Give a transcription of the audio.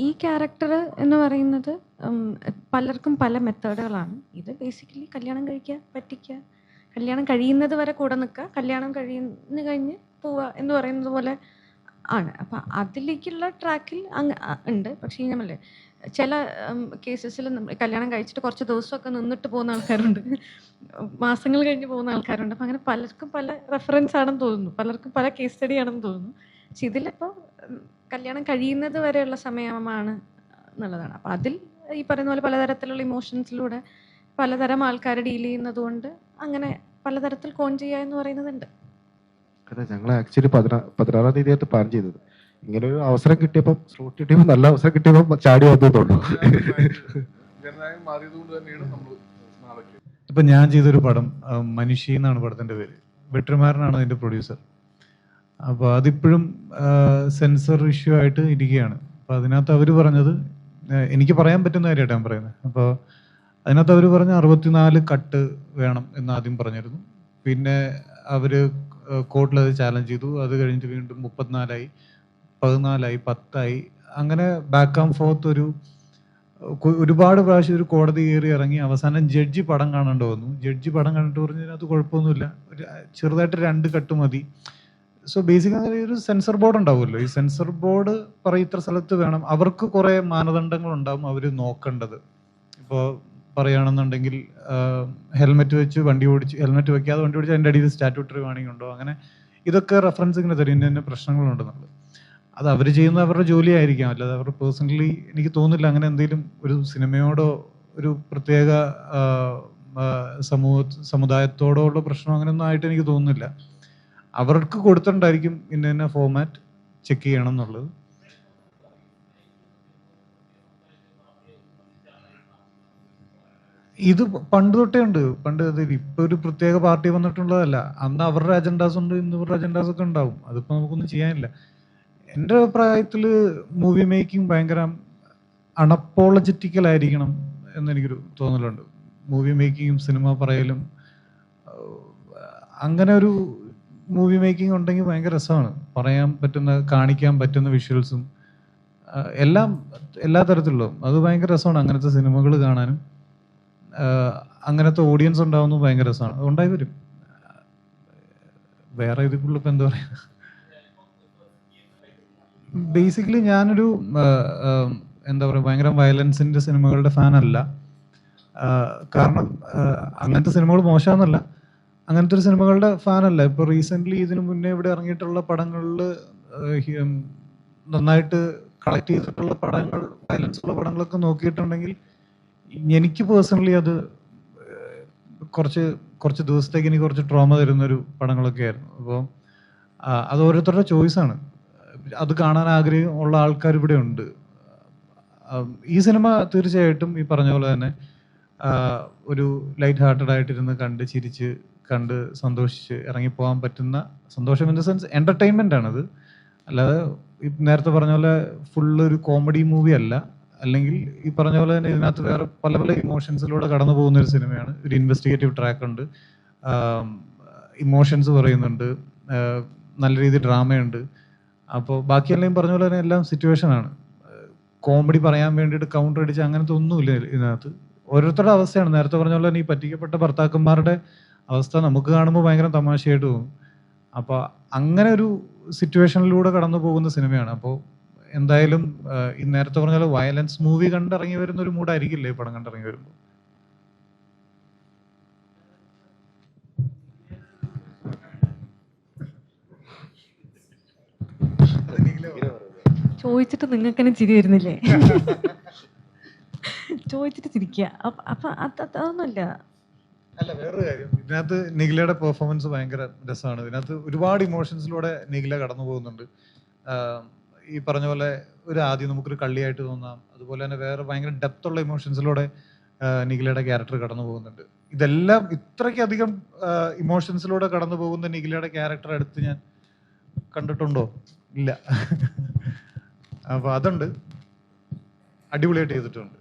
ഈ ക്യാരക്ടർ എന്ന് പറയുന്നത് പലർക്കും പല മെത്തേഡുകളാണ്. ഇത് ബേസിക്കലി കല്യാണം കഴിക്കുക, പറ്റിക്കുക, കല്യാണം കഴിയുന്നത് വരെ കൂടെ നിൽക്കുക, കല്യാണം കഴിഞ്ഞ് പോവുക എന്ന് പറയുന്നത് പോലെ ആണ്. അപ്പം അതിലേക്കുള്ള ട്രാക്കിൽ ഉണ്ട്. പക്ഷേ ഈ നമ്മളെ ചില കേസസിൽ കല്യാണം കഴിച്ചിട്ട് കുറച്ച് ദിവസമൊക്കെ നിന്നിട്ട് പോകുന്ന ആൾക്കാരുണ്ട്, മാസങ്ങൾ കഴിഞ്ഞ് പോകുന്ന ആൾക്കാരുണ്ട്. അപ്പം അങ്ങനെ പലർക്കും പല റെഫറൻസ് ആണെന്ന് തോന്നുന്നു, പലർക്കും പല കേസ് സ്റ്റഡി ആണെന്ന് തോന്നുന്നു. പക്ഷെ ഇതിലിപ്പോൾ കല്യാണം കഴിയുന്നത് വരെയുള്ള സമയമാണ് എന്നുള്ളതാണ്. അപ്പം അതിൽ ഈ പറയുന്ന പോലെ പലതരത്തിലുള്ള ഇമോഷൻസിലൂടെ പലതരം ആൾക്കാരെ ഡീൽ ചെയ്യുന്നത് കൊണ്ട് അങ്ങനെ പലതരത്തിൽ കോൺ ചെയ്യുക എന്ന് പറയുന്നതുണ്ട്. അതെ, ഞങ്ങൾ ആക്ച്വലി 16-ാം തീയതിയായിട്ട് പ്ലാൻ ചെയ്തത്. ഇങ്ങനെ ഒരു അവസരം കിട്ടിയപ്പോൾ, സ്ലോട്ട് കിട്ടിയപ്പോൾ, നല്ല അവസരം കിട്ടിയപ്പോൾ ചാടി വന്നതുള്ളൂ. ഇപ്പൊ ഞാൻ ചെയ്തൊരു പടം മനുഷ്യ എന്നാണ് പടത്തിന്റെ പേര്. വെട്രിമാരനാണ് അതിന്റെ പ്രൊഡ്യൂസർ. അപ്പോൾ അതിപ്പോഴും സെൻസർ ഇഷ്യൂ ആയിട്ട് ഇരിക്കുകയാണ്. അപ്പോൾ അതിനകത്ത് അവർ പറഞ്ഞത്, എനിക്ക് പറയാൻ പറ്റുന്ന കാര്യമായിട്ട് ഞാൻ പറയുന്നത്. അപ്പോൾ അതിനകത്ത് അവർ പറഞ്ഞ 64 കട്ട് വേണം എന്ന് ആദ്യം പറഞ്ഞിരുന്നു. പിന്നെ അവർ കോർട്ടിൽ അത് ചാലഞ്ച് ചെയ്തു. അത് കഴിഞ്ഞിട്ട് വീണ്ടും 34ആയി, 14ആയി, 10ആയി. അങ്ങനെ ബാക്ക് ആൻഡ് ഫോർത്ത് ഒരുപാട് പ്രാവശ്യം ഒരു കോടതി കയറി ഇറങ്ങി. അവസാനം ജഡ്ജി പടം കാണേണ്ടി വന്നു. ജഡ്ജി പടം കണ്ടിട്ട് പറഞ്ഞതിനകത്ത് കുഴപ്പമൊന്നുമില്ല, ചെറുതായിട്ട് 2 കട്ട് മതി. സോ ബേസിക്കലി ഒരു സെൻസർ ബോർഡ് ഉണ്ടാവുമല്ലോ. ഈ സെൻസർ ബോർഡ് പറയും ഇത്ര സ്ഥലത്ത് വേണം. അവർക്ക് കുറേ മാനദണ്ഡങ്ങൾ ഉണ്ടാവും അവർ നോക്കേണ്ടത്. ഇപ്പോൾ പറയുകയാണെന്നുണ്ടെങ്കിൽ ഹെൽമെറ്റ് വെച്ച് വണ്ടി ഓടിച്ച്, ഹെൽമെറ്റ് വെക്കാതെ വണ്ടി ഓടിച്ച് അതിൻ്റെ അടിയിൽ സ്റ്റാറ്റ്യൂട്ടറി വാണിംഗ് ഉണ്ടോ, അങ്ങനെ ഇതൊക്കെ റെഫറൻസ് ഇങ്ങനെ തരും, ഇന്ന പ്രശ്നങ്ങളുണ്ടെന്നുള്ളത്. അത് അവർ ചെയ്യുന്നത് അവരുടെ ജോലിയായിരിക്കാം, അല്ലാതെ അവരുടെ പേഴ്സണലി എനിക്ക് തോന്നുന്നില്ല അങ്ങനെ എന്തെങ്കിലും ഒരു സിനിമയോടോ ഒരു പ്രത്യേക സമുദായത്തോടോ ഉള്ള പ്രശ്നം അങ്ങനെയൊന്നും ആയിട്ട് എനിക്ക് തോന്നുന്നില്ല. അവർക്ക് കൊടുത്തിട്ടുണ്ടായിരിക്കും ഇന്ന ഫോർമാറ്റ് ചെക്ക് ചെയ്യണം എന്നുള്ളത്. ഇത് പണ്ട് തൊട്ടേ ഉണ്ട്. പണ്ട് ഇപ്പൊ ഒരു പ്രത്യേക പാർട്ടി വന്നിട്ടുള്ളതല്ല. അന്ന് അവരുടെ അജണ്ടാസ് ഉണ്ട്, ഇന്ന് ഇവരുടെ അജണ്ടാസ് ഒക്കെ ഉണ്ടാവും. അതിപ്പോ നമുക്കൊന്നും ചെയ്യാനില്ല. എൻ്റെ അഭിപ്രായത്തിൽ മൂവി മേക്കിംഗ് ഭയങ്കര അണപ്പോളജറ്റിക്കൽ ആയിരിക്കണം എന്നെനിക്കൊരു തോന്നലുണ്ട്. മൂവി മേക്കിങ്ങും സിനിമ പറയലും അങ്ങനെ ഒരു മൂവി മേക്കിംഗ് ഉണ്ടെങ്കിൽ ഭയങ്കര രസമാണ്. പറയാൻ പറ്റുന്ന, കാണിക്കാൻ പറ്റുന്ന വിഷ്വൽസും എല്ലാം എല്ലാ തരത്തിലുള്ളതും അത് ഭയങ്കര രസമാണ്. അങ്ങനത്തെ സിനിമകൾ കാണാനും അങ്ങനത്തെ ഓഡിയൻസ് ഉണ്ടാവുന്നത് ഭയങ്കര രസമാണ്. അതുകൊണ്ടായി വരും. വേറെ ഇതിക്കുള്ള ഇപ്പം എന്താ പറയുക, ബേസിക്കലി ഞാനൊരു എന്താ പറയുക ഭയങ്കര വയലൻസിന്റെ സിനിമകളുടെ ഫാൻ അല്ല. കാരണം അങ്ങനത്തെ സിനിമകൾ മോശമെന്നല്ല, അങ്ങനത്തെ ഒരു സിനിമകളുടെ ഫാനല്ല. ഇപ്പൊ റീസെന്റ് ഇതിനു മുന്നേ ഇവിടെ ഇറങ്ങിയിട്ടുള്ള പടങ്ങളിൽ നന്നായിട്ട് കളക്ട് ചെയ്തിട്ടുള്ള പടങ്ങൾ, വയലൻസ് ഉള്ള പടങ്ങളൊക്കെ നോക്കിയിട്ടുണ്ടെങ്കിൽ എനിക്ക് പേഴ്സണലി അത് കുറച്ച് ദിവസത്തേക്ക് എനിക്ക് കുറച്ച് ട്രോമ തരുന്നൊരു പടങ്ങളൊക്കെ ആയിരുന്നു. അപ്പോൾ അത് ഓരോരുത്തരുടെ ചോയ്സാണ്. അത് കാണാൻ ആഗ്രഹം ഉള്ള ആൾക്കാർ ഇവിടെ ഉണ്ട്. ഈ സിനിമ തീർച്ചയായിട്ടും ഈ പറഞ്ഞ പോലെ തന്നെ ഒരു ലൈറ്റ് ഹാർട്ടഡ് ആയിട്ടിരുന്ന് കണ്ട് ചിരിച്ച് കണ്ട് സന്തോഷിച്ച് ഇറങ്ങിപ്പോകാൻ പറ്റുന്ന, സന്തോഷം ഇൻ ദ സെൻസ് എന്റർടൈൻമെന്റ് ആണത്. അല്ലാതെ ഈ നേരത്തെ പറഞ്ഞ പോലെ ഫുള്ള് ഒരു കോമഡി മൂവി അല്ല. അല്ലെങ്കിൽ ഈ പറഞ്ഞ പോലെ തന്നെ ഇതിനകത്ത് വേറെ പല പല ഇമോഷൻസിലൂടെ കടന്നു പോകുന്ന ഒരു സിനിമയാണ്. ഒരു ഇൻവെസ്റ്റിഗേറ്റീവ് ട്രാക്ക് ഉണ്ട്, ഇമോഷൻസ് പറയുന്നുണ്ട്, നല്ല രീതിയിൽ ഡ്രാമയുണ്ട്. അപ്പോൾ ബാക്കിയെല്ലാം പറഞ്ഞ പോലെ തന്നെ എല്ലാം സിറ്റുവേഷനാണ്. കോമഡി പറയാൻ വേണ്ടിയിട്ട് കൗണ്ടർ അടിച്ച് അങ്ങനത്തെ ഒന്നുമില്ല ഇതിനകത്ത്. ഓരോരുത്തരുടെ അവസ്ഥയാണ്. നേരത്തെ പറഞ്ഞ പോലെ തന്നെ ഈ പറ്റിക്കപ്പെട്ട ഭർത്താക്കന്മാരുടെ അവസ്ഥ നമുക്ക് കാണുമ്പോൾ ഭയങ്കര തമാശയായിട്ട് തോന്നും. അപ്പോൾ അങ്ങനെ ഒരു സിറ്റുവേഷനിലൂടെ കടന്നു പോകുന്ന സിനിമയാണ്. അപ്പോൾ എന്തായാലും ഈ നേരത്തെ പറഞ്ഞ പോലെ വയലൻസ് മൂവി കണ്ടിറങ്ങി വരുന്ന ഒരു മൂഡായിരിക്കില്ലേ ഈ പടം കണ്ടിറങ്ങി വരുമ്പോൾ. ചോദിച്ചിട്ട് നിങ്ങൾക്ക് തന്നെ ചിരി വരുന്നില്ലേ? ചോദിച്ചിട്ട് ചിരിക്കുക. അപ്പൊ അതൊന്നുമില്ല. അല്ല, വേറൊരു കാര്യം, ഇതിനകത്ത് നിഖിലയുടെ പെർഫോമൻസ് ഭയങ്കര രസമാണ്. ഇതിനകത്ത് ഒരുപാട് ഇമോഷൻസിലൂടെ നിഖില കടന്നു പോകുന്നുണ്ട്. ഈ പറഞ്ഞ പോലെ ഒരു ആദ്യം നമുക്കൊരു കള്ളിയായിട്ട് തോന്നാം, അതുപോലെ തന്നെ വേറെ ഭയങ്കര ഡെപ്തുള്ള ഇമോഷൻസിലൂടെ നിഖിലയുടെ ക്യാരക്ടർ കടന്നു പോകുന്നുണ്ട്. ഇതെല്ലാം ഇത്രയ്ക്കധികം ഇമോഷൻസിലൂടെ കടന്നു പോകുന്ന നിഖിലയുടെ ക്യാരക്ടർ അടുത്ത് ഞാൻ കണ്ടിട്ടുണ്ടോ? ഇല്ല. അപ്പൊ അതുണ്ട്, അടിപൊളിയായിട്ട് ചെയ്തിട്ടുണ്ട്.